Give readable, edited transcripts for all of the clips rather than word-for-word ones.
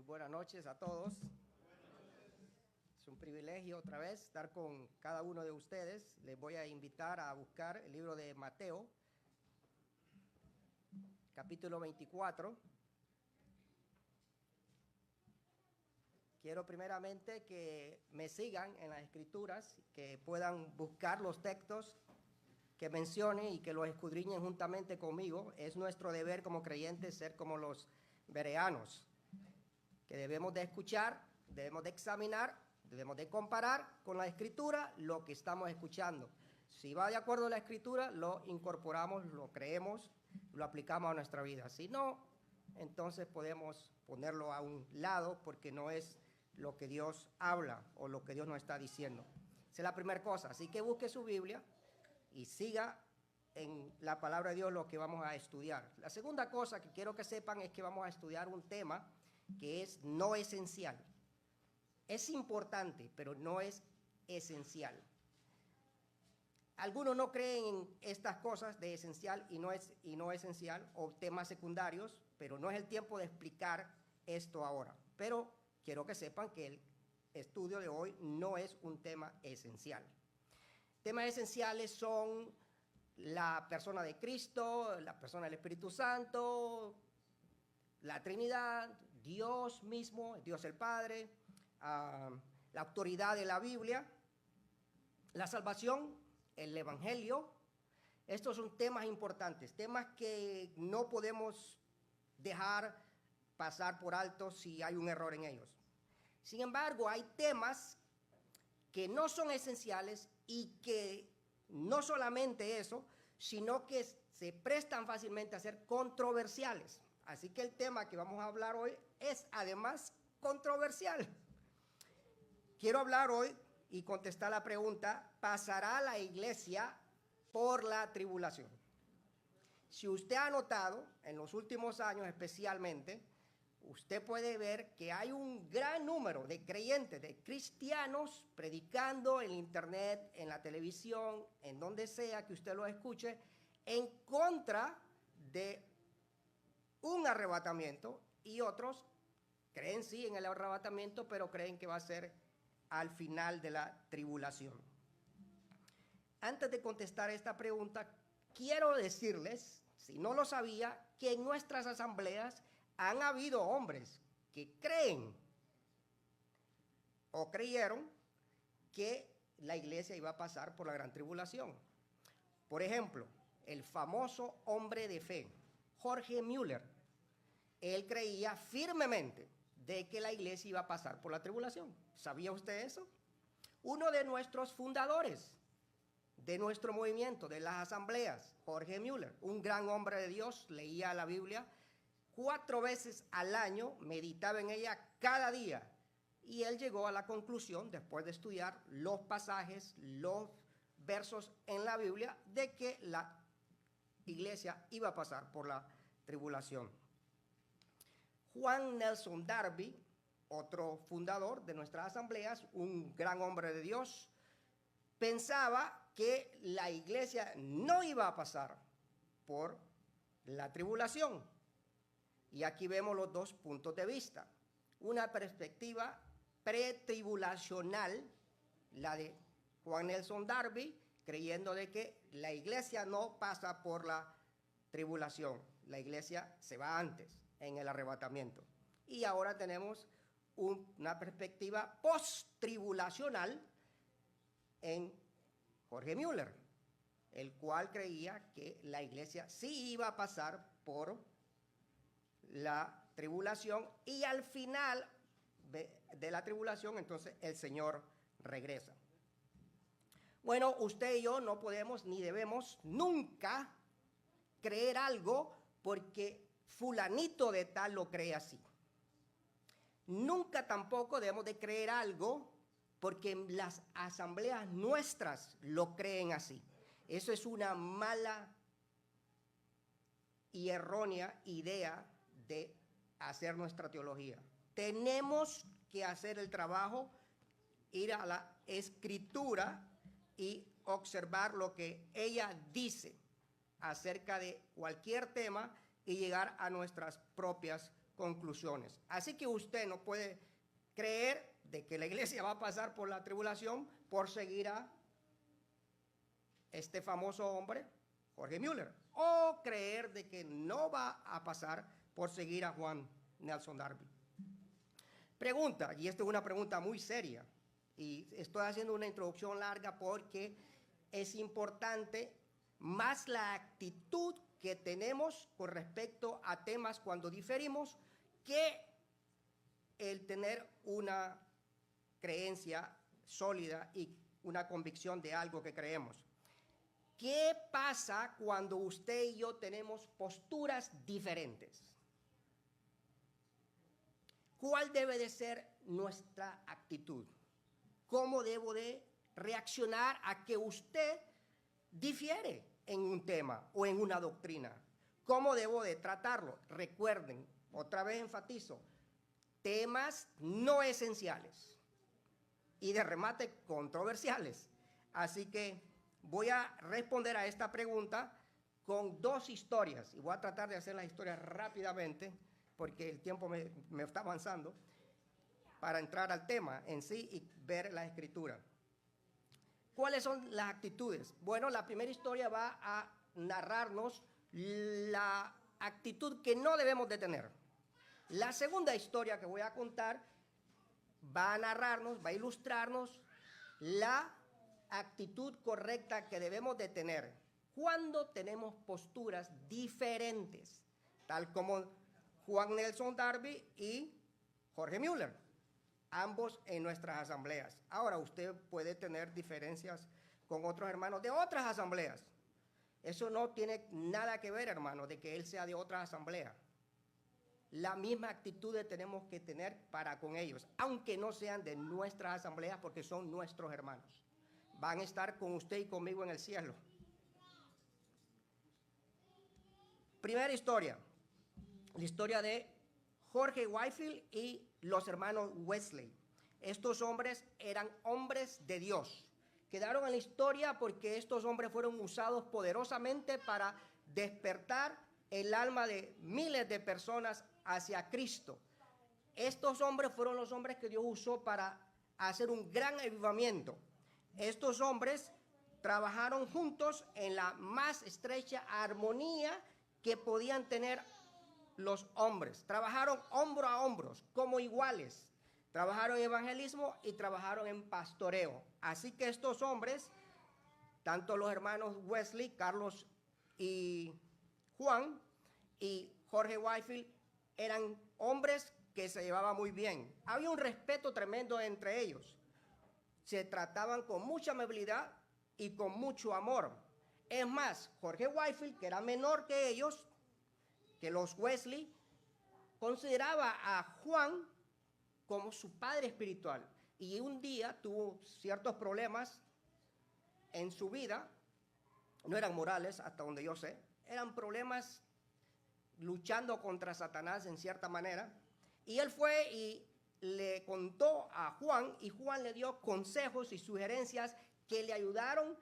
buenas noches a todos. Es un privilegio otra vez estar con cada uno de ustedes. Les voy a invitar a buscar el libro de Mateo, capítulo 24. Quiero primeramente que me sigan en las escrituras, que puedan buscar los textos que mencione y que los escudriñen juntamente conmigo. Es nuestro deber como creyentes ser como los bereanos, que debemos de escuchar, debemos de examinar, debemos de comparar con la escritura lo que estamos escuchando. Si va de acuerdo a la escritura, lo incorporamos, lo creemos, lo aplicamos a nuestra vida. Si no, entonces podemos ponerlo a un lado porque no es lo que Dios habla o lo que Dios nos está diciendo. Esa es la primera cosa. Así que busque su Biblia y siga en la palabra de Dios lo que vamos a estudiar. La segunda cosa que quiero que sepan es que vamos a estudiar un tema que es no esencial. Es importante, pero no es esencial. Algunos no creen en estas cosas de esencial y no esencial, o temas secundarios, pero no es el tiempo de explicar esto ahora. Pero quiero que sepan que el estudio de hoy no es un tema esencial. Temas esenciales son la persona de Cristo, la persona del Espíritu Santo, la Trinidad, Dios mismo, Dios el Padre, la autoridad de la Biblia, la salvación, el Evangelio. Estos son temas importantes, temas que no podemos dejar pasar por alto si hay un error en ellos. Sin embargo, hay temas que no son esenciales y que no solamente eso, sino que se prestan fácilmente a ser controversiales. Así que el tema que vamos a hablar hoy es además controversial. Quiero hablar hoy y contestar la pregunta: ¿pasará la iglesia por la tribulación? Si usted ha notado, en los últimos años especialmente, usted puede ver que hay un gran número de creyentes, de cristianos, predicando en internet, en la televisión, en donde sea que usted lo escuche, en contra de un arrebatamiento, y otros creen sí en el arrebatamiento, pero creen que va a ser al final de la tribulación. Antes de contestar esta pregunta, quiero decirles, si no lo sabía, que en nuestras asambleas han habido hombres que creen o creyeron que la iglesia iba a pasar por la gran tribulación. Por ejemplo, el famoso hombre de fe, Jorge Müller, él creía firmemente de que la iglesia iba a pasar por la tribulación. ¿Sabía usted eso? Uno de nuestros fundadores de nuestro movimiento, de las asambleas, Jorge Müller, un gran hombre de Dios, leía la Biblia 4 veces al año, meditaba en ella cada día, y él llegó a la conclusión, después de estudiar los pasajes, los versos en la Biblia, de que la iglesia iba a pasar por la tribulación. Juan Nelson Darby, otro fundador de nuestras asambleas, un gran hombre de Dios, pensaba que la iglesia no iba a pasar por la tribulación. Y aquí vemos los dos puntos de vista. Una perspectiva pretribulacional, la de Juan Nelson Darby, creyendo de que la iglesia no pasa por la tribulación. La iglesia se va antes, en el arrebatamiento. Y ahora tenemos una perspectiva post-tribulacional en Jorge Müller, el cual creía que la iglesia sí iba a pasar por la tribulación, y al final de la tribulación entonces el Señor regresa. Bueno, usted y yo no podemos ni debemos nunca creer algo porque fulanito de tal lo cree así. Nunca tampoco debemos de creer algo porque las asambleas nuestras lo creen así. Eso es una mala y errónea idea de hacer nuestra teología. Tenemos que hacer el trabajo, ir a la escritura y observar lo que ella dice acerca de cualquier tema y llegar a nuestras propias conclusiones. Así que usted no puede creer de que la iglesia va a pasar por la tribulación por seguir a este famoso hombre, Jorge Müller, o creer de que no va a pasar por seguir a Juan Nelson Darby. Pregunta, y esta es una pregunta muy seria, y estoy haciendo una introducción larga porque es importante más la actitud que tenemos con respecto a temas cuando diferimos que el tener una creencia sólida y una convicción de algo que creemos. ¿Qué pasa cuando usted y yo tenemos posturas diferentes? ¿Cuál debe de ser nuestra actitud? ¿Cómo debo de reaccionar a que usted difiere en un tema o en una doctrina? ¿Cómo debo de tratarlo? Recuerden, otra vez enfatizo, temas no esenciales y de remate controversiales. Así que voy a responder a esta pregunta con dos historias y voy a tratar de hacer las historias rápidamente porque el tiempo me está avanzando para entrar al tema en sí y ver la escritura. ¿Cuáles son las actitudes? Bueno, la primera historia va a narrarnos la actitud que no debemos de tener. La segunda historia que voy a contar va a narrarnos, va a ilustrarnos la actitud correcta que debemos de tener cuando tenemos posturas diferentes, tal como Juan Nelson Darby y Jorge Müller, ambos en nuestras asambleas. Ahora, usted puede tener diferencias con otros hermanos de otras asambleas. Eso no tiene nada que ver, hermano, de que él sea de otra asamblea. La misma actitud tenemos que tener para con ellos, aunque no sean de nuestras asambleas, porque son nuestros hermanos. Van a estar con usted y conmigo en el cielo. Primera historia, la historia de Jorge Whitefield y los hermanos Wesley. Estos hombres eran hombres de Dios. Quedaron en la historia porque estos hombres fueron usados poderosamente para despertar el alma de miles de personas hacia Cristo. Estos hombres fueron los hombres que Dios usó para hacer un gran avivamiento. Estos hombres trabajaron juntos en la más estrecha armonía que podían tener los hombres. Trabajaron hombro a hombro, como iguales. Trabajaron en evangelismo y trabajaron en pastoreo. Así que estos hombres, tanto los hermanos Wesley, Carlos y Juan y Jorge Whitefield, eran hombres que se llevaban muy bien. Había un respeto tremendo entre ellos. Se trataban con mucha amabilidad y con mucho amor. Es más, Jorge Whitefield, que era menor que ellos, que los Wesley, consideraba a Juan como su padre espiritual. Y un día tuvo ciertos problemas en su vida, no eran morales hasta donde yo sé, eran problemas luchando contra Satanás en cierta manera. Y él fue y le contó a Juan y Juan le dio consejos y sugerencias que le ayudaron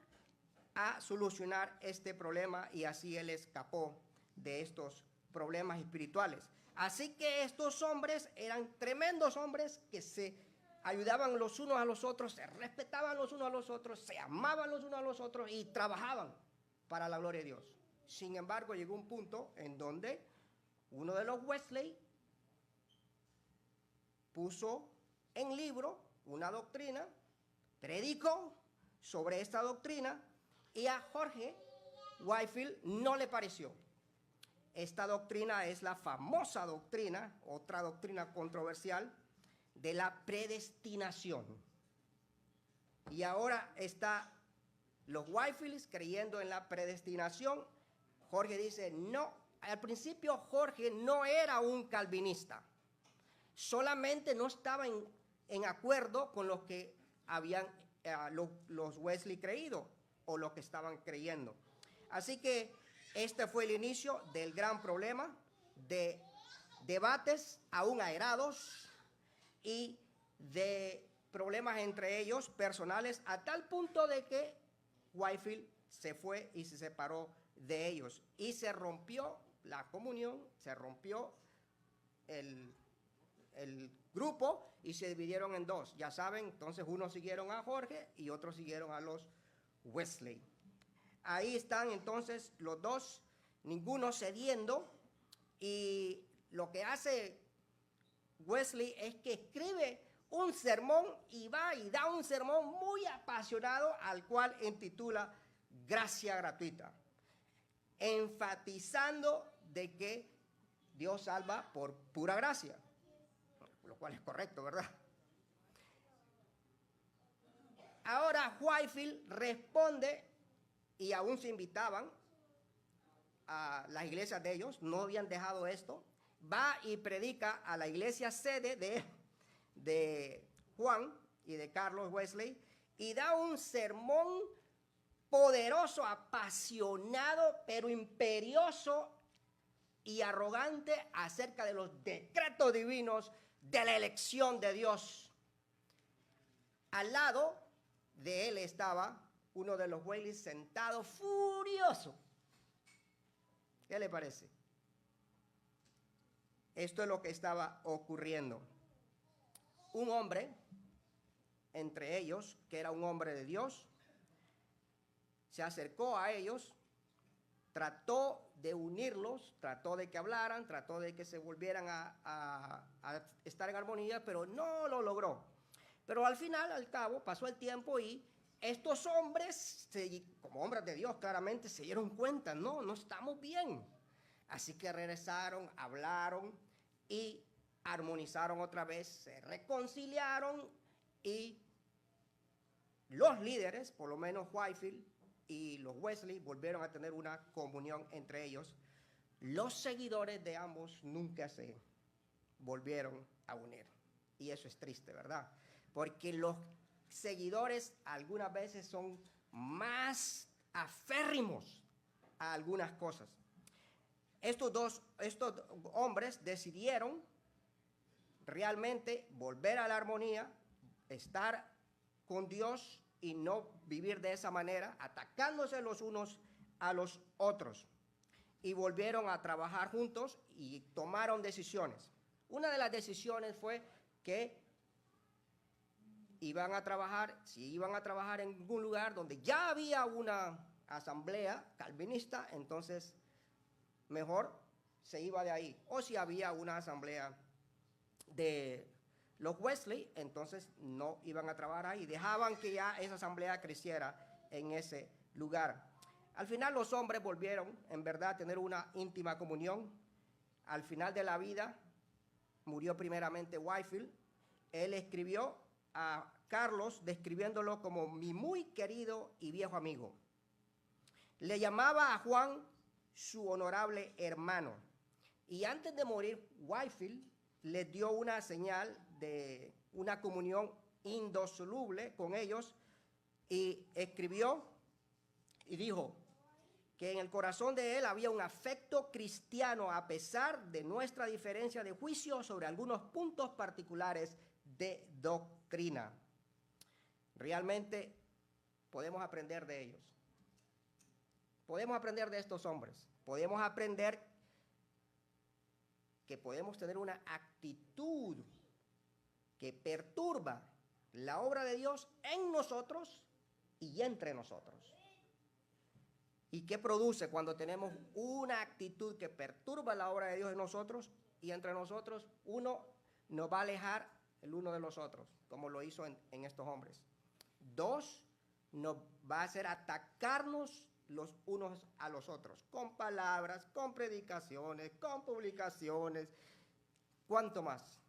a solucionar este problema y así él escapó de estos problemas espirituales. Así que estos hombres eran tremendos hombres que se ayudaban los unos a los otros, se respetaban los unos a los otros, se amaban los unos a los otros y trabajaban para la gloria de Dios. Sin embargo, llegó un punto en donde uno de los Wesley puso en libro una doctrina, predicó sobre esta doctrina y a Jorge Whitefield no le pareció. Esta doctrina es la famosa doctrina, otra doctrina controversial, de la predestinación. Y ahora está los Whitefields creyendo en la predestinación. Jorge dice, no, al principio Jorge no era un calvinista. Solamente no estaba en acuerdo con lo que habían los Wesley creído o lo que estaban creyendo. Así que este fue el inicio del gran problema de debates aún airados y de problemas entre ellos personales a tal punto de que Whitefield se fue y se separó de ellos y se rompió la comunión, se rompió el, el grupo y se dividieron en dos. Ya saben, entonces unos siguieron a Jorge y otros siguieron a los Wesley. Ahí están entonces los dos, ninguno cediendo, y lo que hace Wesley es que escribe un sermón y va y da un sermón muy apasionado al cual intitula Gracia Gratuita, enfatizando de que Dios salva por pura gracia, lo cual es correcto, ¿verdad? Ahora Whitefield responde, y aún se invitaban a las iglesias de ellos, no habían dejado esto, va y predica a la iglesia sede de Juan y de Carlos Wesley, y da un sermón poderoso, apasionado, pero imperioso y arrogante acerca de los decretos divinos de la elección de Dios. Al lado de él estaba uno de los Wesley sentado furioso. ¿Qué le parece? Esto es lo que estaba ocurriendo. Un hombre, entre ellos, que era un hombre de Dios, se acercó a ellos, trató de unirlos, trató de que hablaran, trató de que se volvieran a estar en armonía, pero no lo logró. Pero al final, al cabo, pasó el tiempo y estos hombres, como hombres de Dios, claramente se dieron cuenta, no estamos bien. Así que regresaron, hablaron y armonizaron otra vez, se reconciliaron, y los líderes, por lo menos Whitefield y los Wesley, volvieron a tener una comunión entre ellos. Los seguidores de ambos nunca se volvieron a unir. Y eso es triste, ¿verdad? Porque los seguidores algunas veces son más aférrimos a algunas cosas. Estos hombres decidieron realmente volver a la armonía, estar con Dios y no vivir de esa manera, atacándose los unos a los otros. Y volvieron a trabajar juntos y tomaron decisiones. Una de las decisiones fue que iban a trabajar, si iban a trabajar en algún lugar donde ya había una asamblea calvinista, entonces mejor se iba de ahí. O si había una asamblea de los Wesley, entonces no iban a trabajar ahí, dejaban que ya esa asamblea creciera en ese lugar. Al final los hombres volvieron en verdad a tener una íntima comunión. Al final de la vida murió primeramente Whitefield. Él escribió a Carlos describiéndolo como mi muy querido y viejo amigo. Le llamaba a Juan su honorable hermano. Y antes de morir, Whitefield les dio una señal de una comunión indisoluble con ellos, y escribió y dijo que en el corazón de él había un afecto cristiano a pesar de nuestra diferencia de juicio sobre algunos puntos particulares de doctrina. Realmente podemos aprender de ellos. Podemos aprender de estos hombres. Podemos aprender que podemos tener una actitud que perturba la obra de Dios en nosotros y entre nosotros. ¿Y qué produce cuando tenemos una actitud que perturba la obra de Dios en nosotros y entre nosotros? Uno, nos va a alejar el uno de los otros, como lo hizo en estos hombres. Dos, nos va a hacer atacarnos los unos a los otros, con palabras, con predicaciones, con publicaciones, cuanto más.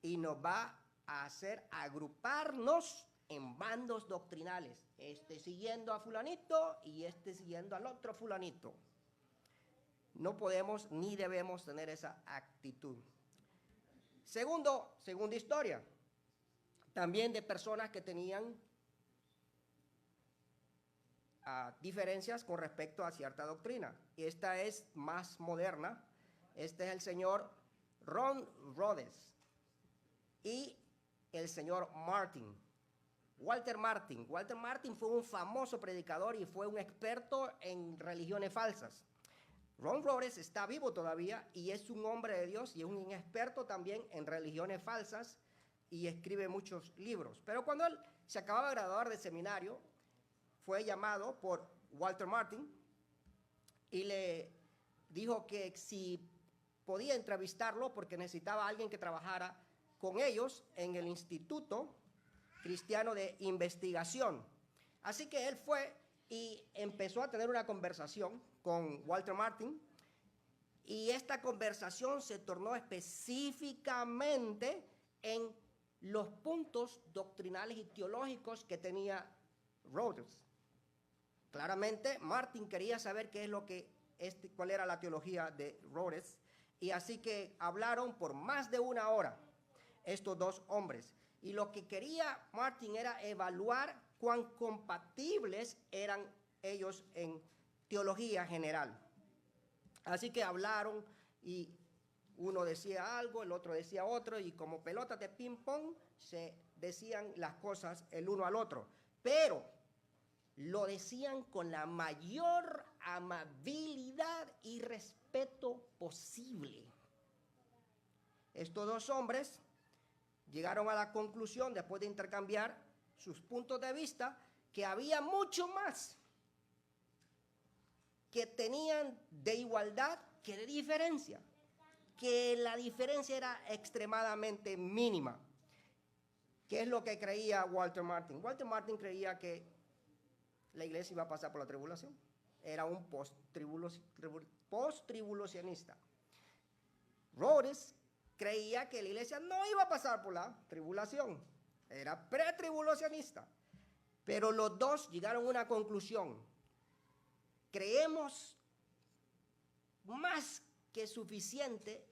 Y nos va a hacer agruparnos en bandos doctrinales, este siguiendo a fulanito y este siguiendo al otro fulanito. No podemos ni debemos tener esa actitud. Segunda historia, también de personas que tenían diferencias con respecto a cierta doctrina. Esta es más moderna. Este es el señor Ron Rhodes y el señor Martin. Walter Martin. Walter Martin fue un famoso predicador y fue un experto en religiones falsas. Ron Rhodes está vivo todavía y es un hombre de Dios y es un experto también en religiones falsas y escribe muchos libros. Pero cuando él se acababa de graduar de seminario, fue llamado por Walter Martin y le dijo que si podía entrevistarlo porque necesitaba a alguien que trabajara con ellos en el Instituto Cristiano de Investigación. Así que él fue y empezó a tener una conversación con Walter Martin, y esta conversación se tornó específicamente en los puntos doctrinales y teológicos que tenía Rhodes. Claramente, Martin quería saber qué es lo que cuál era la teología de Rhodes, y así que hablaron por más de una hora estos dos hombres. Y lo que quería Martin era evaluar cuán compatibles eran ellos en teología general. Así que hablaron y uno decía algo, el otro decía otro, y como pelotas de ping pong se decían las cosas el uno al otro. Pero lo decían con la mayor amabilidad y respeto posible. Estos dos hombres llegaron a la conclusión, después de intercambiar sus puntos de vista, que había mucho más que tenían de igualdad que de diferencia, que la diferencia era extremadamente mínima. ¿Qué es lo que creía Walter Martin? Walter Martin creía que la iglesia iba a pasar por la tribulación. Era un post-tribulacionista. Rhodes creía que la iglesia no iba a pasar por la tribulación. Era pretribulacionista. Pero los dos llegaron a una conclusión. Creemos más que suficiente,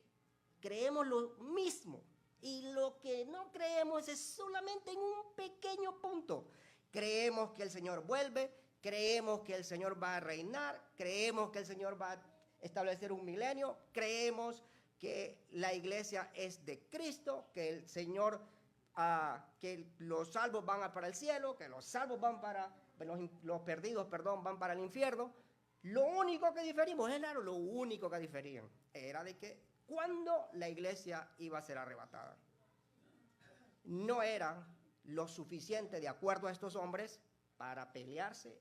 creemos lo mismo. Y lo que no creemos es solamente en un pequeño punto. Creemos que el Señor vuelve, creemos que el Señor va a reinar, creemos que el Señor va a establecer un milenio, creemos que la iglesia es de Cristo, que el Señor, que los salvos van para el cielo, que los salvos van para, los perdidos, perdón, van para el infierno. Lo único que diferimos, es claro, lo único que diferían era de que cuando la iglesia iba a ser arrebatada. No era lo suficiente, de acuerdo a estos hombres, para pelearse,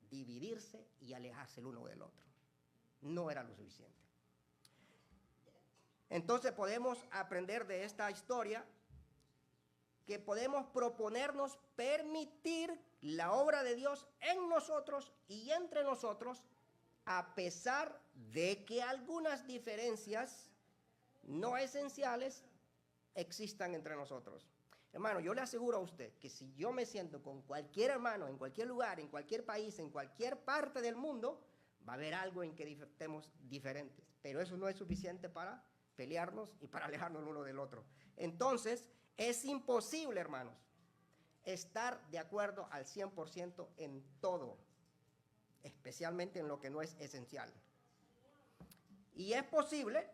dividirse y alejarse el uno del otro. No era lo suficiente. Entonces podemos aprender de esta historia que podemos proponernos permitir la obra de Dios en nosotros y entre nosotros, a pesar de que algunas diferencias no esenciales existan entre nosotros. Hermano, yo le aseguro a usted que si yo me siento con cualquier hermano, en cualquier lugar, en cualquier país, en cualquier parte del mundo, va a haber algo en que estemos diferentes. Pero eso no es suficiente para pelearnos y para alejarnos el uno del otro. Entonces, es imposible, hermanos, estar de acuerdo al 100% en todo, especialmente en lo que no es esencial. Y es posible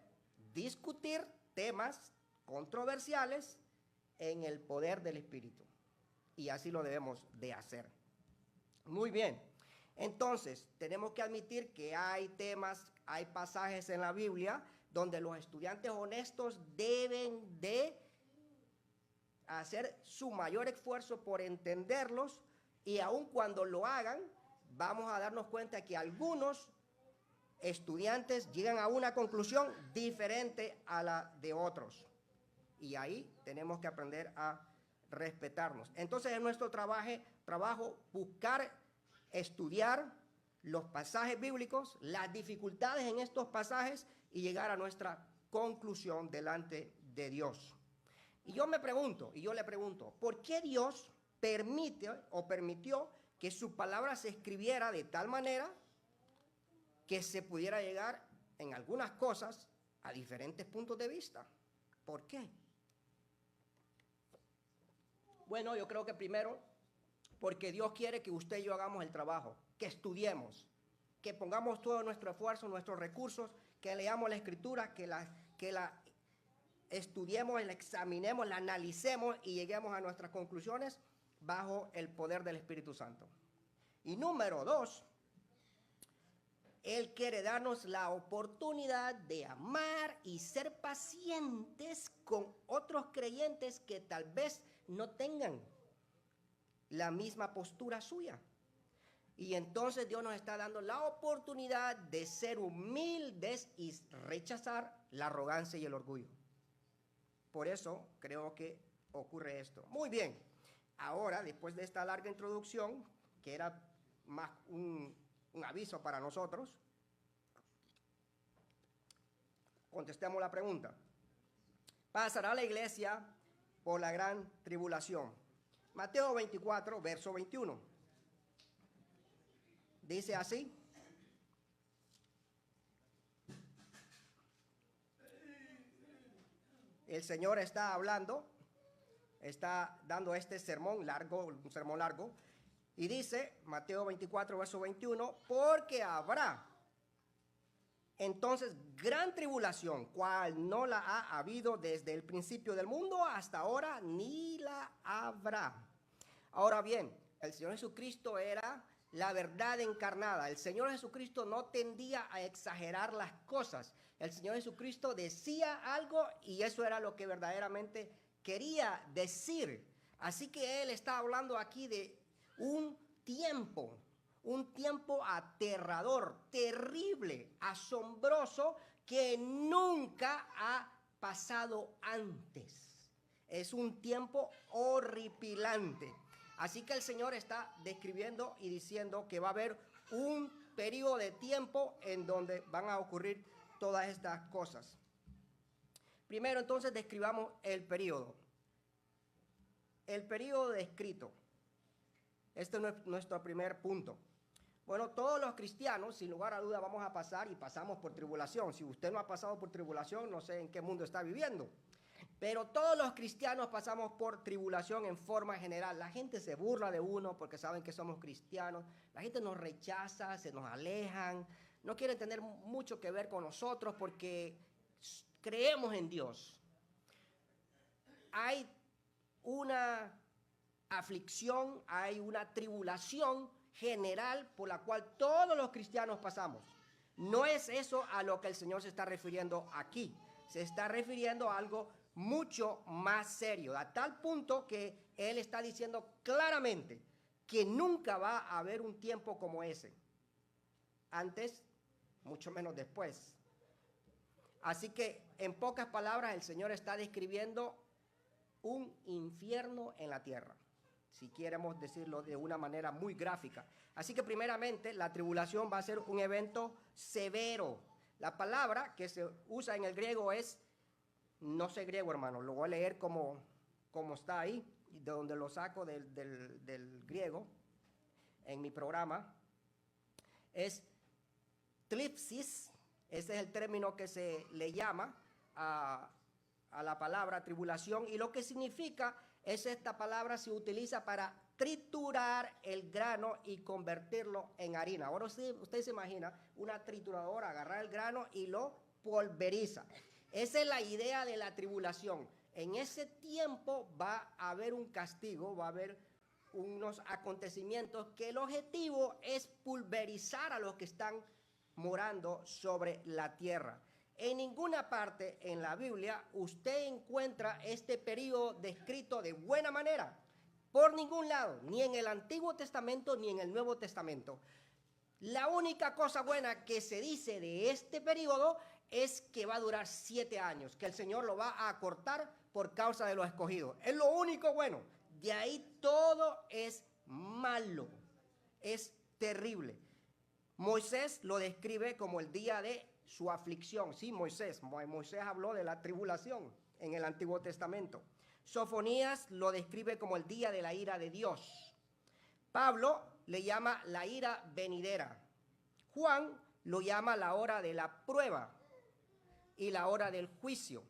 discutir temas controversiales en el poder del Espíritu. Y así lo debemos de hacer. Muy bien. Entonces, tenemos que admitir que hay temas, hay pasajes en la Biblia donde los estudiantes honestos deben de hacer su mayor esfuerzo por entenderlos, y aun cuando lo hagan, vamos a darnos cuenta que algunos estudiantes llegan a una conclusión diferente a la de otros. Y ahí tenemos que aprender a respetarnos. Entonces es nuestro trabajo buscar, estudiar los pasajes bíblicos, las dificultades en estos pasajes y llegar a nuestra conclusión delante de Dios. Y yo me pregunto, y yo le pregunto, ¿por qué Dios permite o permitió que su palabra se escribiera de tal manera que se pudiera llegar en algunas cosas a diferentes puntos de vista? ¿Por qué? Bueno, yo creo que primero, porque Dios quiere que usted y yo hagamos el trabajo, que estudiemos, que pongamos todo nuestro esfuerzo, nuestros recursos, que leamos la Escritura, que la estudiemos, la examinemos, la analicemos y lleguemos a nuestras conclusiones bajo el poder del Espíritu Santo. Y número dos, Él quiere darnos la oportunidad de amar y ser pacientes con otros creyentes que tal vez no tengan la misma postura suya. Y entonces Dios nos está dando la oportunidad de ser humildes y rechazar la arrogancia y el orgullo. Por eso creo que ocurre esto. Muy bien, ahora después de esta larga introducción, que era más un aviso para nosotros, contestemos la pregunta. ¿Pasará la iglesia por la gran tribulación? Mateo 24, verso 21. Dice así. El Señor está hablando, está dando este sermón largo, un sermón largo, y dice, Mateo 24, verso 21, porque habrá entonces gran tribulación, cual no la ha habido desde el principio del mundo hasta ahora, ni la habrá. Ahora bien, el Señor Jesucristo era la verdad encarnada. El Señor Jesucristo no tendía a exagerar las cosas. El Señor Jesucristo decía algo y eso era lo que verdaderamente quería decir. Así que Él está hablando aquí de un tiempo aterrador, terrible, asombroso, que nunca ha pasado antes. Es un tiempo horripilante. Así que el Señor está describiendo y diciendo que va a haber un periodo de tiempo en donde van a ocurrir todas estas cosas. Primero, entonces, describamos el periodo. El periodo descrito. Este es nuestro primer punto. Bueno, todos los cristianos, sin lugar a duda, vamos a pasar y pasamos por tribulación. Si usted no ha pasado por tribulación, no sé en qué mundo está viviendo. Pero todos los cristianos pasamos por tribulación en forma general. La gente se burla de uno porque saben que somos cristianos. La gente nos rechaza, se nos alejan. No quieren tener mucho que ver con nosotros porque creemos en Dios. Hay una aflicción, hay una tribulación general por la cual todos los cristianos pasamos. No es eso a lo que el Señor se está refiriendo aquí. Se está refiriendo a algo mucho más serio, a tal punto que Él está diciendo claramente que nunca va a haber un tiempo como ese. Antes, mucho menos después. Así que, en pocas palabras, el Señor está describiendo un infierno en la tierra, si queremos decirlo de una manera muy gráfica. Así que primeramente la tribulación va a ser un evento severo. La palabra que se usa en el griego es, no sé griego hermano, lo voy a leer como está ahí, de donde lo saco del griego en mi programa. Es tlipsis, ese es el término que se le llama a la palabra tribulación, y lo que significa es esta palabra se utiliza para triturar el grano y convertirlo en harina. Ahora usted se imagina una trituradora, agarrar el grano y lo pulveriza. Esa es la idea de la tribulación. En ese tiempo va a haber un castigo, va a haber unos acontecimientos que el objetivo es pulverizar a los que están morando sobre la tierra. En ninguna parte en la Biblia usted encuentra este periodo descrito de buena manera. Por ningún lado, ni en el Antiguo Testamento ni en el Nuevo Testamento. La única cosa buena que se dice de este periodo es que va a durar 7 años, que el Señor lo va a acortar por causa de los escogidos. Es lo único bueno. De ahí todo es malo, es terrible. Moisés lo describe como el día de su aflicción. Sí, Moisés habló de la tribulación en el Antiguo Testamento. Sofonías lo describe como el día de la ira de Dios. Pablo le llama la ira venidera. Juan lo llama la hora de la prueba y la hora del juicio.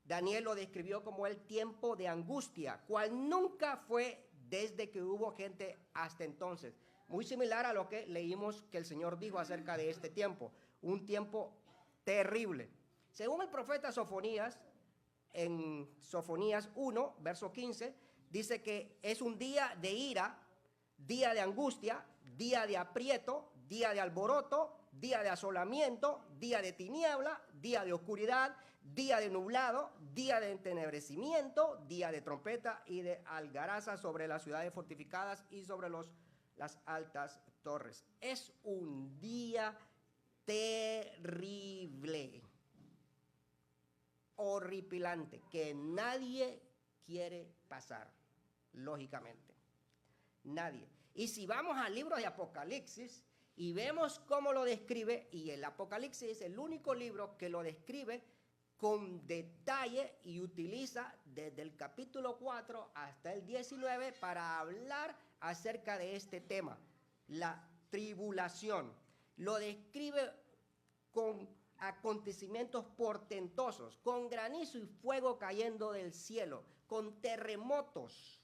Daniel lo describió como el tiempo de angustia, cual nunca fue desde que hubo gente hasta entonces. Muy similar a lo que leímos que el Señor dijo acerca de este tiempo. Un tiempo terrible. Según el profeta Sofonías, en Sofonías 1, verso 15, dice que es un día de ira, día de angustia, día de aprieto, día de alboroto día de asolamiento, día de tiniebla, día de oscuridad, día de nublado, día de entenebrecimiento, día de trompeta y de algaraza sobre las ciudades fortificadas y sobre las altas torres. Es un día terrible, horripilante, que nadie quiere pasar, lógicamente. Nadie. Y si vamos al libro de Apocalipsis y vemos cómo lo describe, y el Apocalipsis es el único libro que lo describe con detalle y utiliza desde el capítulo 4 hasta el 19 para hablar acerca de este tema, la tribulación. Lo describe con acontecimientos portentosos, con granizo y fuego cayendo del cielo, con terremotos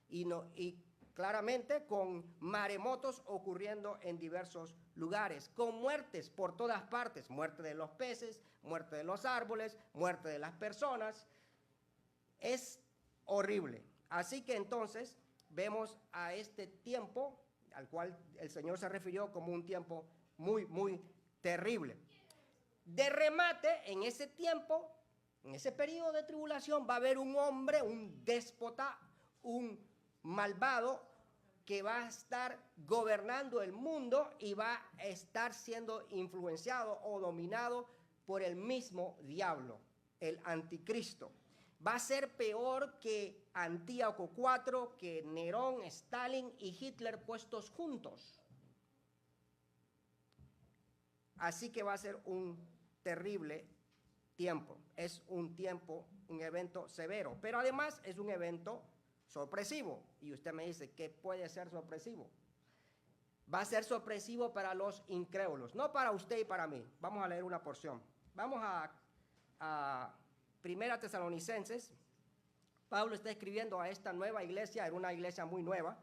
y claramente con maremotos ocurriendo en diversos lugares, con muertes por todas partes, muerte de los peces, muerte de los árboles, muerte de las personas. Es horrible. Así que entonces vemos a este tiempo al cual el Señor se refirió como un tiempo muy, muy terrible. De remate, en ese tiempo, en ese periodo de tribulación, va a haber un hombre, un déspota, un malvado, que va a estar gobernando el mundo y va a estar siendo influenciado o dominado por el mismo diablo, el anticristo. Va a ser peor que Antíoco IV, que Nerón, Stalin y Hitler puestos juntos. Así que va a ser un terrible tiempo. Es un tiempo, un evento severo, pero además es un evento sorpresivo. Y usted me dice, ¿qué puede ser sorpresivo? Va a ser sorpresivo para los incrédulos, no para usted y para mí. Vamos a leer una porción. Vamos a Primera Tesalonicenses. Pablo está escribiendo a esta nueva iglesia, era una iglesia muy nueva,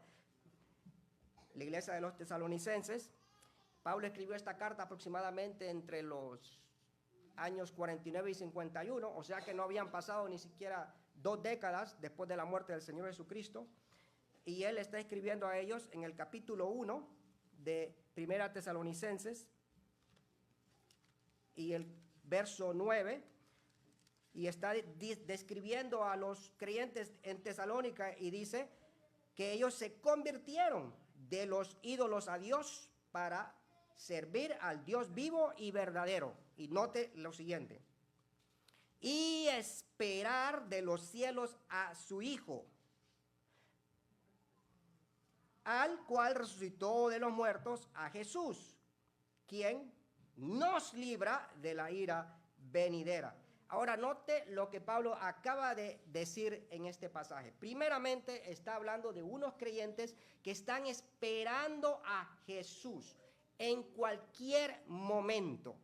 la iglesia de los tesalonicenses. Pablo escribió esta carta aproximadamente entre los años 49 y 51, o sea que no habían pasado ni siquiera 2 décadas después de la muerte del Señor Jesucristo, y él está escribiendo a ellos en el capítulo 1 de Primera Tesalonicenses y el verso 9, y está describiendo a los creyentes en Tesalónica y dice que ellos se convirtieron de los ídolos a Dios para servir al Dios vivo y verdadero. Y note lo siguiente: y esperar de los cielos a su Hijo, al cual resucitó de los muertos, a Jesús, quien nos libra de la ira venidera. Ahora note lo que Pablo acaba de decir en este pasaje. Primeramente está hablando de unos creyentes que están esperando a Jesús en cualquier momento.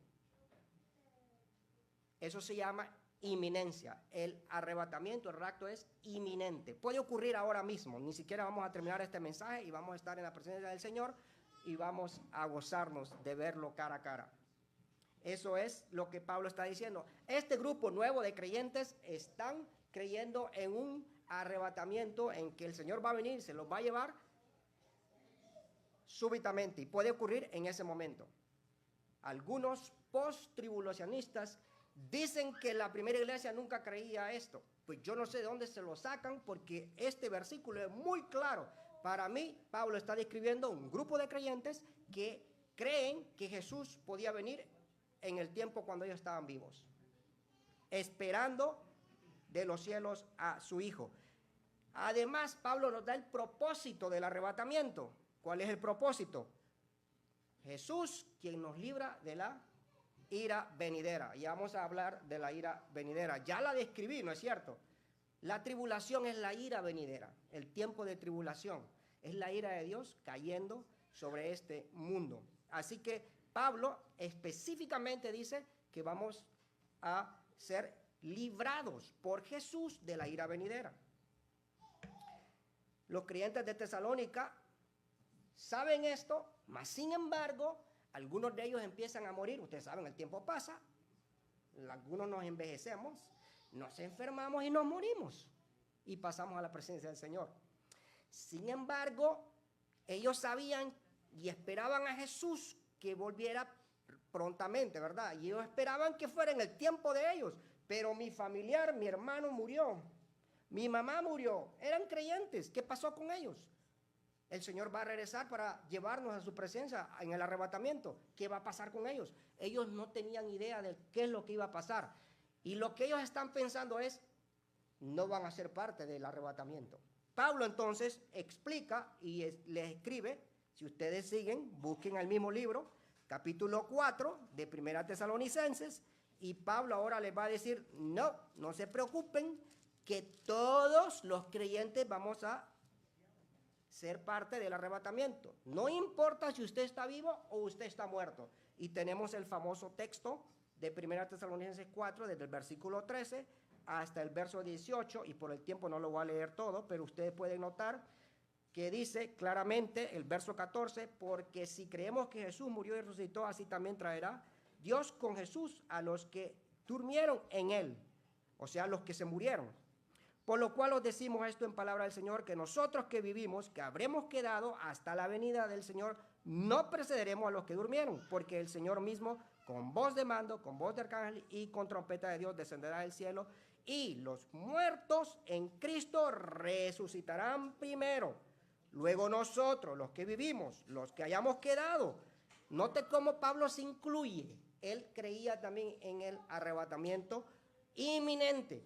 Eso se llama inminencia. El arrebatamiento, el rapto es inminente. Puede ocurrir ahora mismo. Ni siquiera vamos a terminar este mensaje y vamos a estar en la presencia del Señor y vamos a gozarnos de verlo cara a cara. Eso es lo que Pablo está diciendo. Este grupo nuevo de creyentes están creyendo en un arrebatamiento en que el Señor va a venir, se los va a llevar súbitamente y puede ocurrir en ese momento. Algunos post-tribulacionistas dicen que la primera iglesia nunca creía esto. Pues yo no sé de dónde se lo sacan, porque este versículo es muy claro. Para mí, Pablo está describiendo un grupo de creyentes que creen que Jesús podía venir en el tiempo cuando ellos estaban vivos, esperando de los cielos a su Hijo. Además, Pablo nos da el propósito del arrebatamiento. ¿Cuál es el propósito? Jesús, quien nos libra de la ira venidera. Y vamos a hablar de la ira venidera. Ya la describí, ¿no es cierto? La tribulación es la ira venidera. El tiempo de tribulación es la ira de Dios cayendo sobre este mundo. Así que Pablo específicamente dice que vamos a ser librados por Jesús de la ira venidera. Los creyentes de Tesalónica saben esto, mas sin embargo, algunos de ellos empiezan a morir. Ustedes saben, el tiempo pasa, algunos nos envejecemos, nos enfermamos y nos morimos y pasamos a la presencia del Señor. Sin embargo, ellos sabían y esperaban a Jesús que volviera prontamente, ¿verdad? Y ellos esperaban que fuera en el tiempo de ellos. Pero mi familiar, mi hermano murió. Mi mamá murió. Eran creyentes. ¿Qué pasó con ellos? El Señor va a regresar para llevarnos a su presencia en el arrebatamiento. ¿Qué va a pasar con ellos? Ellos no tenían idea de qué es lo que iba a pasar. Y lo que ellos están pensando es, no van a ser parte del arrebatamiento. Pablo entonces explica y les escribe, si ustedes siguen, busquen el mismo libro, capítulo 4 de Primera Tesalonicenses, y Pablo ahora les va a decir, no se preocupen, que todos los creyentes vamos a ser parte del arrebatamiento. No importa si usted está vivo o usted está muerto. Y tenemos el famoso texto de 1 Tesalonicenses 4, desde el versículo 13 hasta el verso 18, y por el tiempo no lo voy a leer todo, pero ustedes pueden notar que dice claramente el verso 14, porque si creemos que Jesús murió y resucitó, así también traerá Dios con Jesús a los que durmieron en él, o sea, los que se murieron. Por lo cual os decimos esto en palabra del Señor, que nosotros que vivimos, que habremos quedado hasta la venida del Señor, no precederemos a los que durmieron, porque el Señor mismo, con voz de mando, con voz de arcángel y con trompeta de Dios, descenderá del cielo, y los muertos en Cristo resucitarán primero. Luego nosotros, los que vivimos, los que hayamos quedado. Note cómo Pablo se incluye. Él creía también en el arrebatamiento inminente.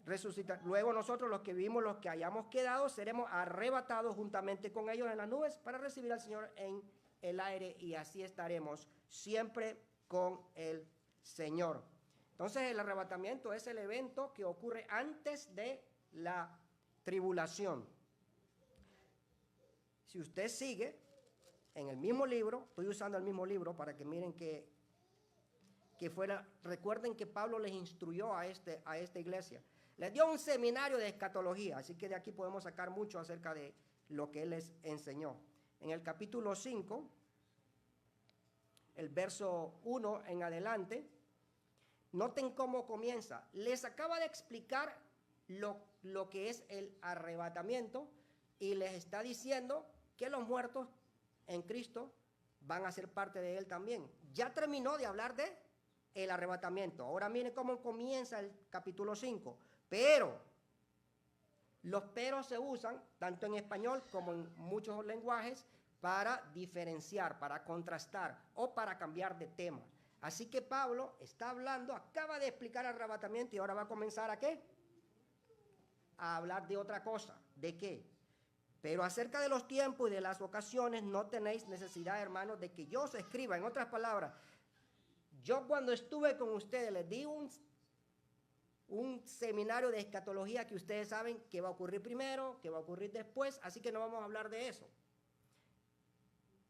Resucitar. Luego nosotros, los que vivimos, los que hayamos quedado, seremos arrebatados juntamente con ellos en las nubes para recibir al Señor en el aire, y así estaremos siempre con el Señor. Entonces el arrebatamiento es el evento que ocurre antes de la tribulación. Si usted sigue en el mismo libro, estoy usando el mismo libro para que miren que fuera, recuerden que Pablo les instruyó a esta iglesia. Les dio un seminario de escatología, así que de aquí podemos sacar mucho acerca de lo que él les enseñó. En el capítulo 5, el verso 1 en adelante, noten cómo comienza. Les acaba de explicar lo que es el arrebatamiento y les está diciendo que los muertos en Cristo van a ser parte de él también. Ya terminó de hablar de el arrebatamiento. Ahora miren cómo comienza el capítulo 5. Pero los peros se usan tanto en español como en muchos lenguajes para diferenciar, para contrastar o para cambiar de tema. Así que Pablo está hablando, acaba de explicar el arrebatamiento y ahora va a comenzar ¿a qué? A hablar de otra cosa. ¿De qué? Pero acerca de los tiempos y de las ocasiones no tenéis necesidad, hermanos, de que yo os escriba. En otras palabras, yo cuando estuve con ustedes les di un seminario de escatología que ustedes saben que va a ocurrir primero, que va a ocurrir después, así que no vamos a hablar de eso.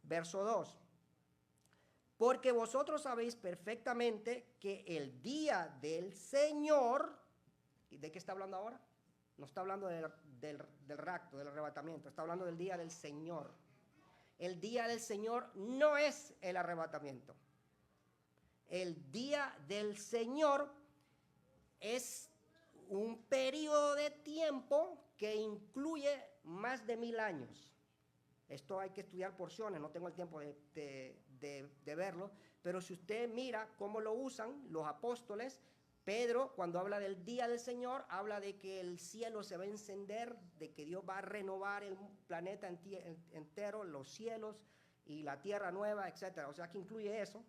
Verso 2. Porque vosotros sabéis perfectamente que el día del Señor, ¿y de qué está hablando ahora? No está hablando del rapto, del arrebatamiento, está hablando del día del Señor. El día del Señor no es el arrebatamiento. El día del Señor es un periodo de tiempo que incluye más de 1000 años. Esto hay que estudiar porciones, no tengo el tiempo de verlo, pero si usted mira cómo lo usan los apóstoles, Pedro, cuando habla del día del Señor, habla de que el cielo se va a encender, de que Dios va a renovar el planeta entero, los cielos y la tierra nueva, etc. O sea que incluye eso.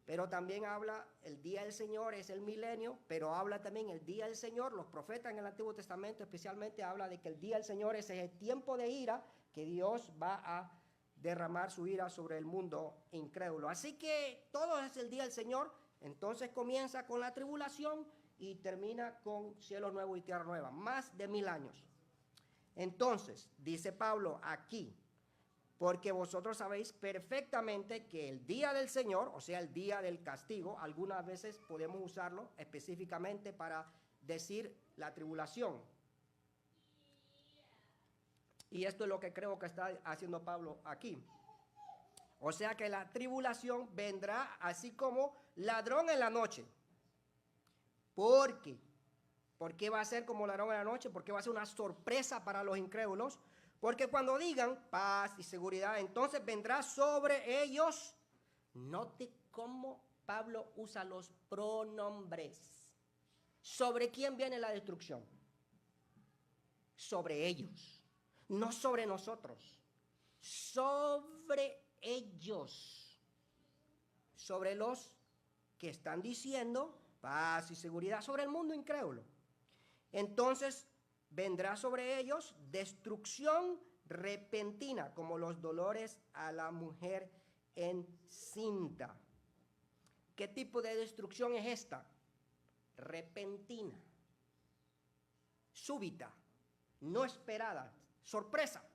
Pero también habla, el día del Señor es el milenio, pero habla también el día del Señor. Los profetas en el Antiguo Testamento especialmente habla de que el día del Señor es el tiempo de ira, que Dios va a derramar su ira sobre el mundo incrédulo. Así que todo es el día del Señor. Entonces comienza con la tribulación y termina con cielo nuevo y tierra nueva. Más de 1000 años. Entonces, dice Pablo aquí, porque vosotros sabéis perfectamente que el día del Señor, o sea, el día del castigo, algunas veces podemos usarlo específicamente para decir la tribulación. Y esto es lo que creo que está haciendo Pablo aquí. O sea que la tribulación vendrá así como ladrón en la noche. ¿Por qué? ¿Por qué va a ser como ladrón en la noche? Porque va a ser una sorpresa para los incrédulos. Porque cuando digan paz y seguridad, entonces vendrá sobre ellos Note cómo Pablo usa los pronombres. ¿Sobre quién viene la destrucción? Sobre ellos, no sobre nosotros. Sobre ellos. Sobre los que están diciendo paz y seguridad, sobre el mundo incrédulo. Entonces vendrá sobre ellos destrucción repentina, como los dolores a la mujer encinta. ¿Qué tipo de destrucción es esta? Repentina, súbita, no esperada, sorpresa.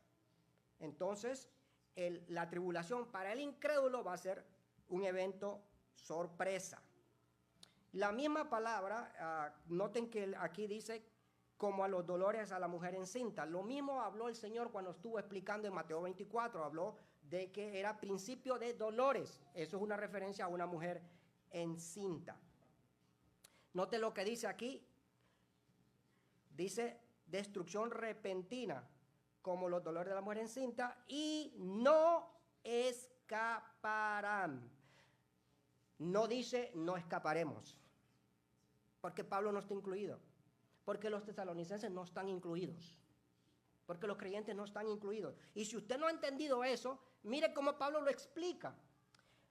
Entonces, la tribulación para el incrédulo va a ser un evento sorpresa. La misma palabra, noten que aquí dice como a los dolores a la mujer encinta. Lo mismo habló el Señor cuando estuvo explicando en Mateo 24, habló de que era principio de dolores. Eso es una referencia a una mujer encinta. Note lo que dice aquí. Dice destrucción repentina, como los dolores de la mujer encinta, y no escaparán. No dice no escaparemos, porque Pablo no está incluido, porque los tesalonicenses no están incluidos, porque los creyentes no están incluidos. Y si usted no ha entendido eso, mire cómo Pablo lo explica.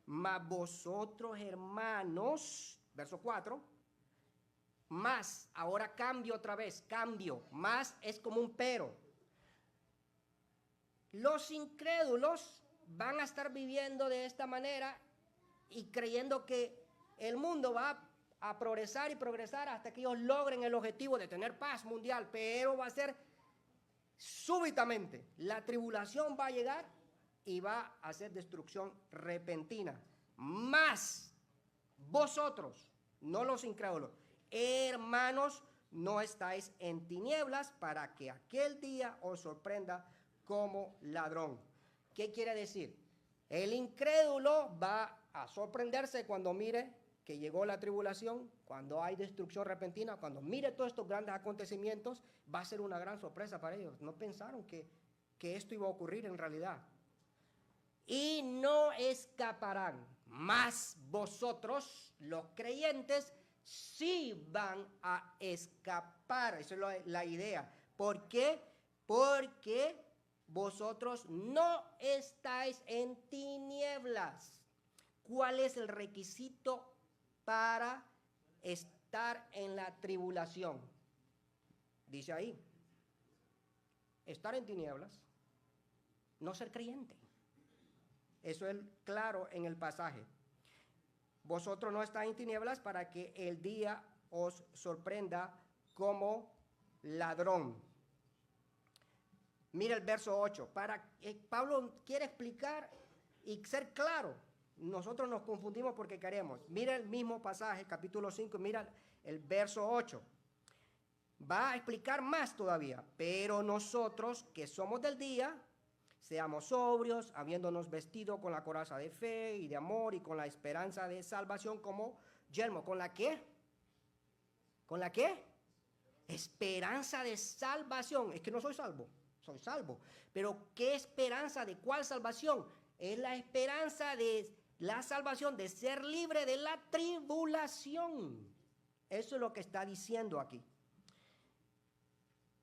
Mas vosotros, hermanos, verso 4, más, ahora cambio otra vez, cambio, más es como un pero. Los incrédulos van a estar viviendo de esta manera y creyendo que el mundo va a progresar y progresar hasta que ellos logren el objetivo de tener paz mundial, pero va a ser súbitamente. La tribulación va a llegar y va a ser destrucción repentina. Más vosotros, no los incrédulos, hermanos, no estáis en tinieblas para que aquel día os sorprenda como ladrón. ¿Qué quiere decir? El incrédulo va a sorprenderse cuando mire que llegó la tribulación, cuando hay destrucción repentina, cuando mire todos estos grandes acontecimientos, va a ser una gran sorpresa para ellos. No pensaron que esto iba a ocurrir en realidad. Y no escaparán, mas vosotros, los creyentes, sí van a escapar. Esa es la idea. ¿Por qué? Porque vosotros no estáis en tinieblas. ¿Cuál es el requisito para estar en la tribulación? Dice ahí, estar en tinieblas, no ser creyente. Eso es claro en el pasaje. Vosotros no estáis en tinieblas para que el día os sorprenda como ladrón. Mira el verso 8. Pablo quiere explicar y ser claro. Nosotros nos confundimos porque queremos. Mira el mismo pasaje, capítulo 5, mira el verso 8. Va a explicar más todavía. Pero nosotros que somos del día, seamos sobrios, habiéndonos vestido con la coraza de fe y de amor y con la esperanza de salvación como yelmo. ¿Con la qué? ¿Con la qué? Esperanza de salvación. Es que no soy salvo, soy salvo. Pero ¿qué esperanza? ¿De cuál salvación? Es la esperanza de la salvación, de ser libre de la tribulación. Eso es lo que está diciendo aquí.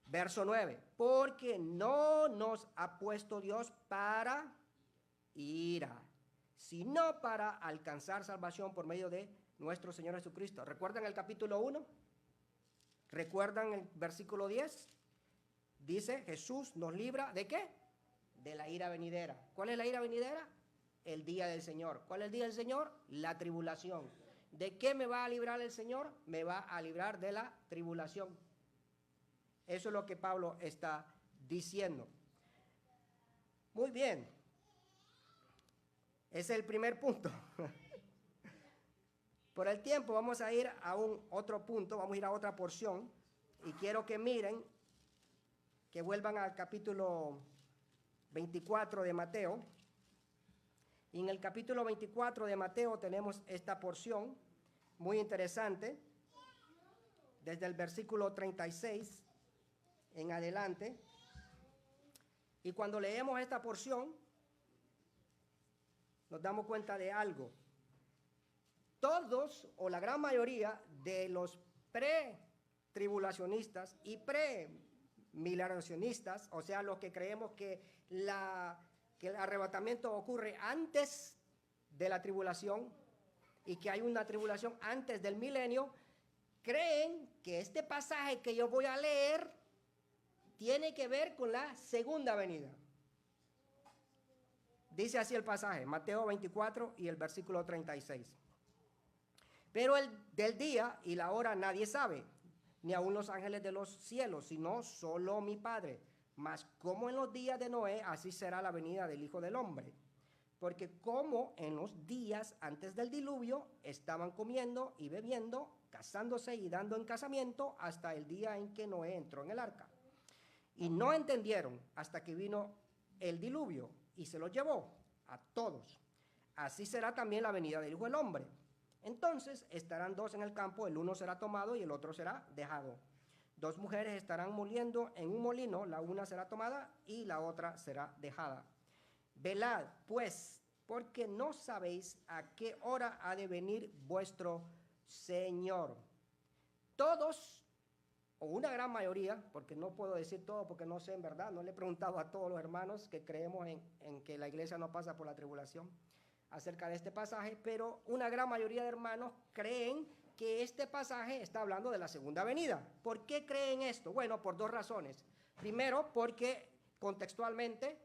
Verso 9, porque no nos ha puesto Dios para ira, sino para alcanzar salvación por medio de nuestro Señor Jesucristo. ¿Recuerdan el capítulo 1? ¿Recuerdan el versículo 10? Dice, Jesús nos libra ¿de qué? De la ira venidera. ¿Cuál es la ira venidera? El día del Señor. ¿Cuál es el día del Señor? La tribulación. ¿De qué me va a librar el Señor? Me va a librar de la tribulación. Eso es lo que Pablo está diciendo. Muy bien. Ese es el primer punto. Por el tiempo vamos a ir a otro punto, vamos a ir a otra porción. Y quiero que miren, que vuelvan al capítulo 24 de Mateo. Y en el capítulo 24 de Mateo tenemos esta porción muy interesante. Desde el versículo 36 en adelante. Y cuando leemos esta porción, nos damos cuenta de algo. Todos o la gran mayoría de los pre-tribulacionistas y pre-milenionistas, o sea, los que creemos que el arrebatamiento ocurre antes de la tribulación y que hay una tribulación antes del milenio, creen que este pasaje que yo voy a leer tiene que ver con la segunda venida. Dice así el pasaje, Mateo 24 y el versículo 36. Pero del día y la hora nadie sabe, ni aun los ángeles de los cielos, sino solo mi Padre. Mas como en los días de Noé, así será la venida del Hijo del Hombre. Porque como en los días antes del diluvio, estaban comiendo y bebiendo, casándose y dando en casamiento, hasta el día en que Noé entró en el arca. Y no entendieron hasta que vino el diluvio y se los llevó a todos. Así será también la venida del Hijo del Hombre. Entonces estarán dos en el campo, el uno será tomado y el otro será dejado. Dos mujeres estarán moliendo en un molino, la una será tomada y la otra será dejada. Velad, pues, porque no sabéis a qué hora ha de venir vuestro Señor. Todos, o una gran mayoría, porque no puedo decir todo porque no sé en verdad, no le he preguntado a todos los hermanos que creemos en que la iglesia no pasa por la tribulación acerca de este pasaje, pero una gran mayoría de hermanos creen que este pasaje está hablando de la segunda venida. ¿Por qué creen esto? Bueno, por dos razones. Primero, porque contextualmente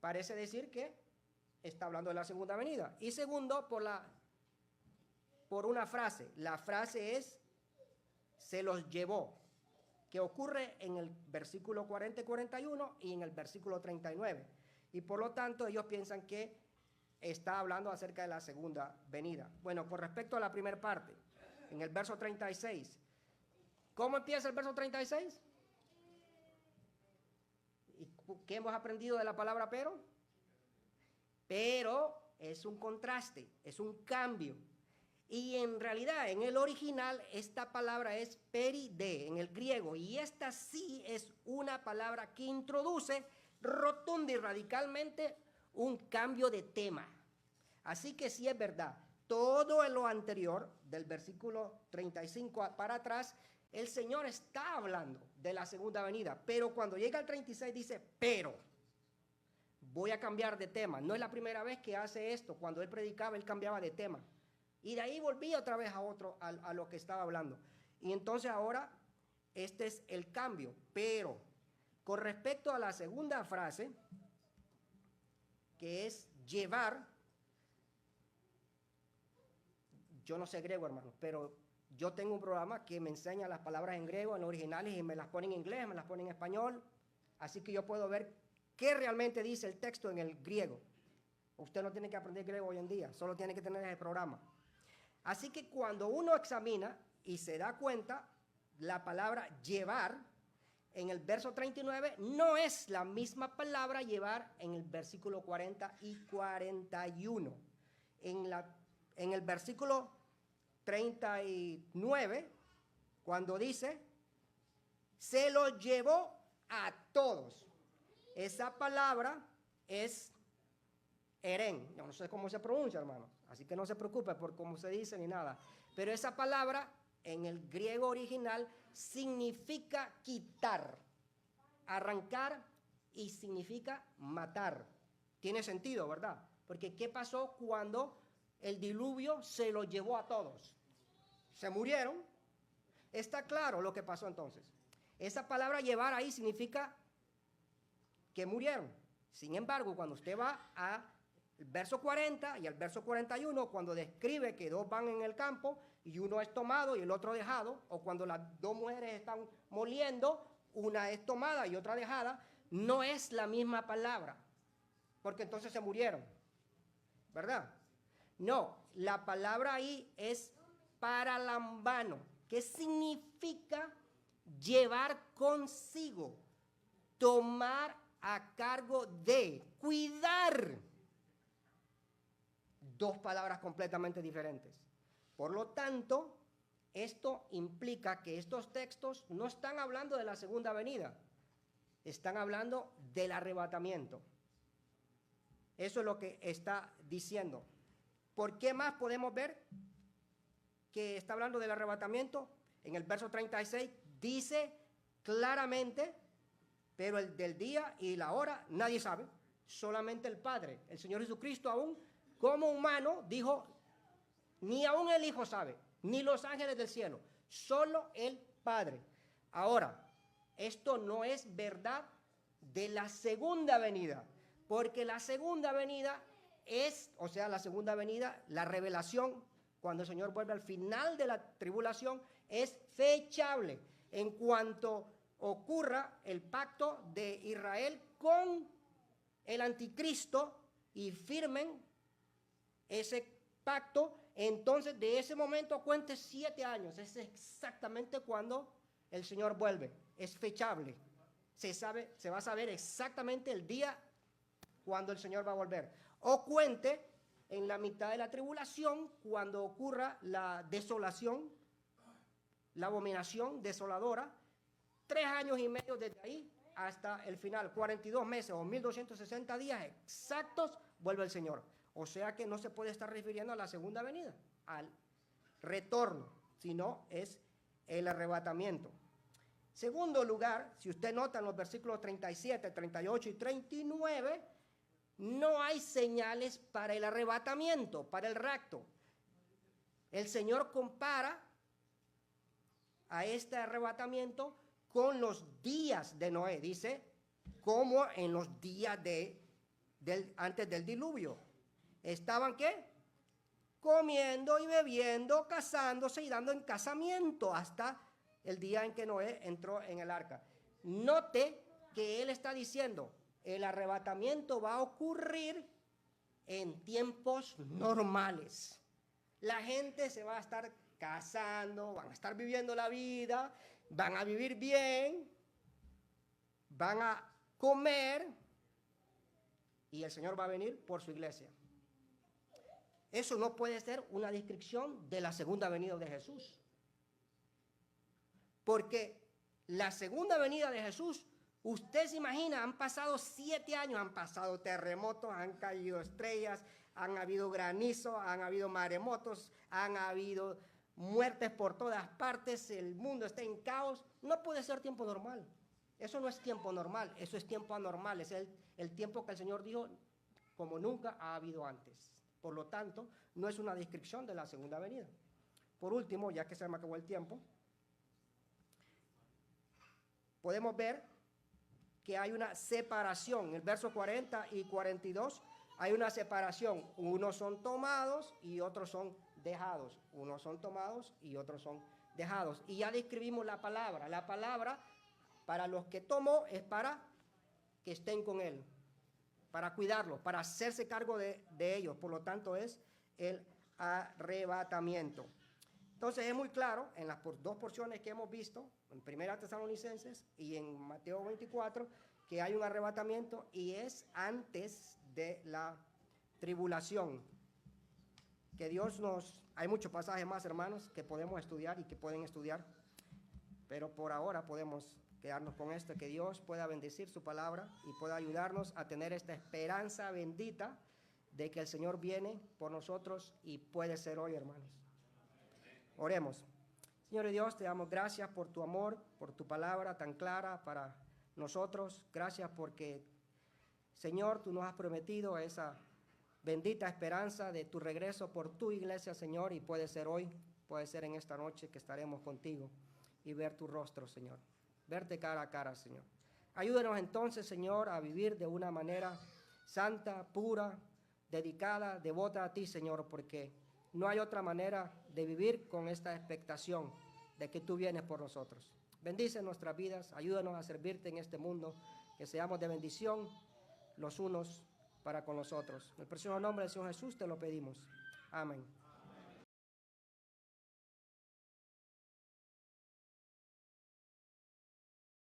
parece decir que está hablando de la segunda venida. Y segundo, por una frase. La frase es, se los llevó, que ocurre en el versículo 40 y 41 y en el versículo 39. Y por lo tanto, ellos piensan que está hablando acerca de la segunda venida. Bueno, con respecto a la primera parte, en el verso 36, ¿cómo empieza el verso 36? ¿Y qué hemos aprendido de la palabra pero? Pero es un contraste, es un cambio. Y en realidad, en el original, esta palabra es peride, en el griego, y esta sí es una palabra que introduce rotunda y radicalmente un cambio de tema. Así que sí es verdad, todo lo anterior, del versículo 35 para atrás, el Señor está hablando de la segunda venida, pero cuando llega al 36 dice, pero voy a cambiar de tema. No es la primera vez que hace esto, cuando él predicaba, él cambiaba de tema. Y de ahí volvía otra vez a lo que estaba hablando. Y entonces ahora, este es el cambio, pero con respecto a la segunda frase, que es llevar, yo no sé griego, hermano, pero yo tengo un programa que me enseña las palabras en griego, en originales, y me las pone en inglés, me las pone en español, así que yo puedo ver qué realmente dice el texto en el griego. Usted no tiene que aprender griego hoy en día, solo tiene que tener ese programa. Así que cuando uno examina y se da cuenta, la palabra llevar en el verso 39 no es la misma palabra llevar en el versículo 40 y 41. En el versículo 39, cuando dice, se lo llevó a todos. Esa palabra es Eren. Yo no sé cómo se pronuncia, hermano. Así que no se preocupe por cómo se dice ni nada. Pero esa palabra en el griego original significa quitar, arrancar y significa matar. Tiene sentido, ¿verdad? Porque ¿qué pasó cuando el diluvio se lo llevó a todos? Se murieron. Está claro lo que pasó entonces. Esa palabra llevar ahí significa que murieron. Sin embargo, cuando usted va al verso 40 y al verso 41, cuando describe que dos van en el campo y uno es tomado y el otro dejado, o cuando las dos mujeres están moliendo, una es tomada y otra dejada, no es la misma palabra, porque entonces se murieron, ¿verdad? No, la palabra ahí es paralambano, que significa llevar consigo, tomar a cargo de, cuidar. Dos palabras completamente diferentes. Por lo tanto, esto implica que estos textos no están hablando de la segunda venida, están hablando del arrebatamiento. Eso es lo que está diciendo. ¿Por qué más podemos ver que está hablando del arrebatamiento? En el verso 36 dice claramente, pero el del día y la hora nadie sabe, solamente el Padre. El Señor Jesucristo aún como humano dijo, ni aún el Hijo sabe, ni los ángeles del cielo, solo el Padre. Ahora, esto no es verdad de la segunda venida, porque la segunda venida es, o sea, la segunda venida, la revelación, cuando el Señor vuelve al final de la tribulación, es fechable en cuanto ocurra el pacto de Israel con el anticristo y firmen ese pacto. Entonces de ese momento cuente 7 años, es exactamente cuando el Señor vuelve, es fechable, se va a saber exactamente el día cuando el Señor va a volver, o cuente en la mitad de la tribulación cuando ocurra la desolación, la abominación desoladora, 3 años y medio desde ahí hasta el final, 42 meses o 1260 días exactos, vuelve el Señor. O sea que no se puede estar refiriendo a la segunda venida, al retorno, sino es el arrebatamiento. Segundo lugar, si usted nota en los versículos 37, 38 y 39, no hay señales para el arrebatamiento, para el rapto. El Señor compara a este arrebatamiento con los días de Noé, dice, como en los días antes del diluvio. ¿Estaban qué? Comiendo y bebiendo, casándose y dando en casamiento hasta el día en que Noé entró en el arca. Note que él está diciendo, el arrebatamiento va a ocurrir en tiempos normales. La gente se va a estar casando, van a estar viviendo la vida, van a vivir bien, van a comer y el Señor va a venir por su iglesia. Eso no puede ser una descripción de la segunda venida de Jesús. Porque la segunda venida de Jesús, usted se imagina, han pasado 7 años, han pasado terremotos, han caído estrellas, han habido granizo, han habido maremotos, han habido muertes por todas partes, el mundo está en caos. No puede ser tiempo normal. Eso no es tiempo normal, eso es tiempo anormal. Es el tiempo que el Señor dijo como nunca ha habido antes. Por lo tanto, no es una descripción de la segunda venida. Por último, ya que se me acabó el tiempo, podemos ver que hay una separación. En el verso 40 y 42 hay una separación. Unos son tomados y otros son dejados. Unos son tomados y otros son dejados. Y ya describimos la palabra. La palabra para los que tomó es para que estén con él, para cuidarlos, para hacerse cargo de ellos. Por lo tanto, es el arrebatamiento. Entonces, es muy claro en las 2 porciones que hemos visto, en 1 Tesalonicenses y en Mateo 24, que hay un arrebatamiento y es antes de la tribulación. Que Dios hay muchos pasajes más, hermanos, que podemos estudiar y que pueden estudiar, pero por ahora podemos quedarnos con esto, que Dios pueda bendecir su palabra y pueda ayudarnos a tener esta esperanza bendita de que el Señor viene por nosotros y puede ser hoy, hermanos. Oremos. Señor Dios, te damos gracias por tu amor, por tu palabra tan clara para nosotros. Gracias porque, Señor, tú nos has prometido esa bendita esperanza de tu regreso por tu iglesia, Señor, y puede ser hoy, puede ser en esta noche que estaremos contigo y ver tu rostro, Señor. Verte cara a cara, Señor. Ayúdanos entonces, Señor, a vivir de una manera santa, pura, dedicada, devota a ti, Señor, porque no hay otra manera de vivir con esta expectación de que tú vienes por nosotros. Bendice nuestras vidas, ayúdanos a servirte en este mundo, que seamos de bendición los unos para con los otros. En el precioso nombre del Señor Jesús te lo pedimos. Amén.